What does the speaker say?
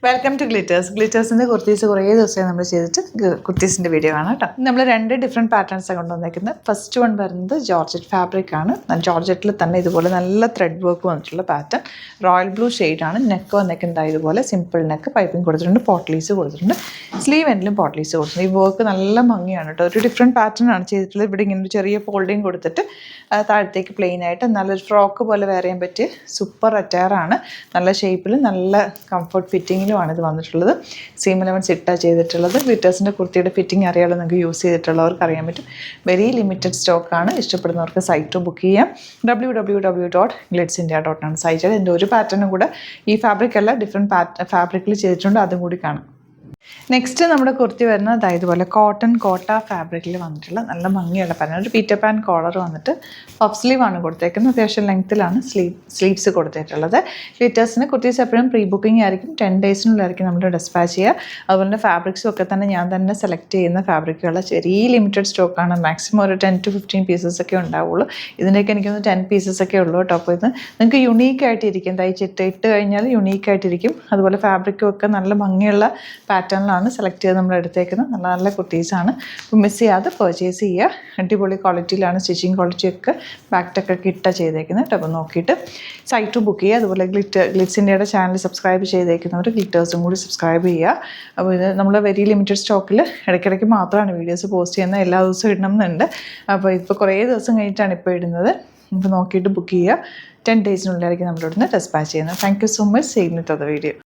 Welcome to glitters. ഗ്ലിറ്റേഴ്സിൻ്റെ കുർത്തീസ് കുറേ ദിവസമായി നമ്മൾ ചെയ്തിട്ട് കുർത്തീസിൻ്റെ വീഡിയോ ആണ് കേട്ടോ. നമ്മൾ രണ്ട് ഡിഫറെൻറ്റ് പാറ്റേൺസാണ് കൊണ്ടുവന്നേക്കുന്നത്. ഫസ്റ്റ് വൺ വരുന്നത് ജോർജറ്റ് ഫാബ്രിക് ആണ്. ജോർജറ്റിൽ തന്നെ ഇതുപോലെ നല്ല ത്രെഡ് വർക്ക് വന്നിട്ടുള്ള പാറ്റേൺ. റോയൽ ബ്ലൂ ഷെയ്ഡാണ്. നെക്ക് വന്നേക്കുന്നത് ഇതുപോലെ സിമ്പിൾ നെക്ക്, പൈപ്പിംഗ് കൊടുത്തിട്ടുണ്ട്, പോട്ട്ലീസ് കൊടുത്തിട്ടുണ്ട്, സ്ലീവ് എൻഡിലും പോട്ട്ലീസ് കൊടുത്തിട്ടുണ്ട്. ഈ വർക്ക് നല്ല ഭംഗിയാണ് കേട്ടോ. ഒരു ഡിഫറെൻറ്റ് പാറ്റേൺ ആണ് ചെയ്തിട്ടുള്ളത്. ഇവിടെ ഇങ്ങനെ ഒരു ചെറിയ ഫോൾഡിങ് കൊടുത്തിട്ട് താഴത്തേക്ക് പ്ലെയിൻ ആയിട്ട് നല്ലൊരു ഫ്രോക്ക് പോലെ വെയർ ചെയ്യാൻ പറ്റിയ സൂപ്പർ അറ്റയറാണ്. നല്ല ഷേപ്പിൽ നല്ല കംഫർട്ട് ഫിറ്റിങ്ങിലുമാണ് ഇത് വന്നിട്ടുള്ളത്. സീം 11 സിട്ടാണ് ചെയ്തിട്ടുള്ളത്. ഗ്ലിറ്റേഴ്സിൻ്റെ കുർത്തിയുടെ ഫിറ്റിംഗ് അറിയാമല്ലോ, നിങ്ങൾക്ക് യൂസ് ചെയ്തിട്ടുള്ളവർക്ക് അറിയാൻ പറ്റും. വെരി ലിമിറ്റഡ് സ്റ്റോക്കാണ്. ഇഷ്ടപ്പെടുന്നവർക്ക് സൈറ്റ് ബുക്ക് ചെയ്യാം. www.glitzindia.com site. ഇതിൻ്റെ ഒരു പാറ്റേണും കൂടെ ഈ ഫാബ്രിക് അല്ല, ഡിഫറെൻറ്റ് ഫാബ്രിക്കിൽ ചെയ്തിട്ടുണ്ട്, അതും കൂടി കാണാം. നെക്സ്റ്റ് നമ്മുടെ കുർത്തി വരുന്നത് ഇതുപോലെ കോട്ടൺ കോട്ട ഫാബ്രിക്കിൽ വന്നിട്ടുള്ള നല്ല ഭംഗിയുള്ള പാറ്റേൺ. ഒരു പീറ്റർ പാൻ കോളർ വന്നിട്ട് പഫ് സ്ലീവാണ് കൊടുത്തേക്കുന്നത്. അത്യാവശ്യം ലെങ്ത്തിലാണ് സ്ലീവ്സ് കൊടുത്തിട്ടുള്ളത്. ഗ്ലിറ്റേഴ്സിന് കുർത്തീസ് എപ്പോഴും പ്രീ ബുക്കിംഗ് ആയിരിക്കും. 10 ഡേയ്സിനുള്ളിലായിരിക്കും നമ്മൾ ഡിസ്പാച്ച് ചെയ്യുക. അതുപോലെ തന്നെ ഫാബ്രിക്സും ഒക്കെ തന്നെ ഞാൻ തന്നെ സെലക്ട് ചെയ്യുന്ന ഫാബ്രിക്കുകൾ വെരി ലിമിറ്റഡ് സ്റ്റോക്കാണ്. മാക്സിമം ഒരു 10 to 15 പീസസ് ഒക്കെ ഉണ്ടാവുള്ളൂ. ഇതിൻ്റെയൊക്കെ എനിക്കൊന്ന് 10 പീസസ് ഒക്കെ ഉള്ളൂ കേട്ടോ. അപ്പോൾ ഇത് നിങ്ങൾക്ക് യുണീക്കായിട്ടിരിക്കും. ഇട്ട് കഴിഞ്ഞാൽ യുണീക്കായിട്ടിരിക്കും. അതുപോലെ ഫാബ്രിക്കും ഒക്കെ നല്ല ഭംഗിയുള്ള പാറ്റേണിലാണ് സെലക്ട് ചെയ്ത് നമ്മൾ എടുത്തേക്കുന്നത്. നല്ല നല്ല കുർത്തീസാണ്. അപ്പോൾ മിസ് ചെയ്യാതെ പർച്ചേസ് ചെയ്യുക. അടിപൊളി ക്വാളിറ്റിയിലാണ്, സ്റ്റിച്ചിങ് ക്വാളിറ്റിയൊക്കെ ബാക്ടൊക്കെ ഇട്ടാണ് ചെയ്തേക്കുന്നത് കേട്ടോ. അപ്പോൾ നോക്കിയിട്ട് സൈറ്റ് ബുക്ക് ചെയ്യുക. അതുപോലെ ഗ്ലിറ്റ്സ് ഇന്ത്യയുടെ ചാനൽ സബ്സ്ക്രൈബ് ചെയ്തേക്കുന്നവർ ഗ്ലിറ്റേഴ്സും കൂടി സബ്സ്ക്രൈബ് ചെയ്യുക. അപ്പോൾ ഇത് നമ്മൾ വെരി ലിമിറ്റഡ് സ്റ്റോക്കിൽ ഇടയ്ക്കിടയ്ക്ക് മാത്രമാണ് വീഡിയോസ് പോസ്റ്റ് ചെയ്യുന്നത്. എല്ലാ ദിവസവും ഇടണം എന്നുണ്ട്. അപ്പോൾ ഇപ്പോൾ കുറേ ദിവസം കഴിഞ്ഞിട്ടാണ് ഇപ്പോൾ ഇടുന്നത്. അപ്പോൾ നോക്കിയിട്ട് ബുക്ക് ചെയ്യുക. 10 ഡേയ്സിനുള്ളിലായിരിക്കും നമ്മളിവിടുന്ന് ഡിസ്പാച്ച് ചെയ്യുന്നത്. Thank you so much. See you with the video.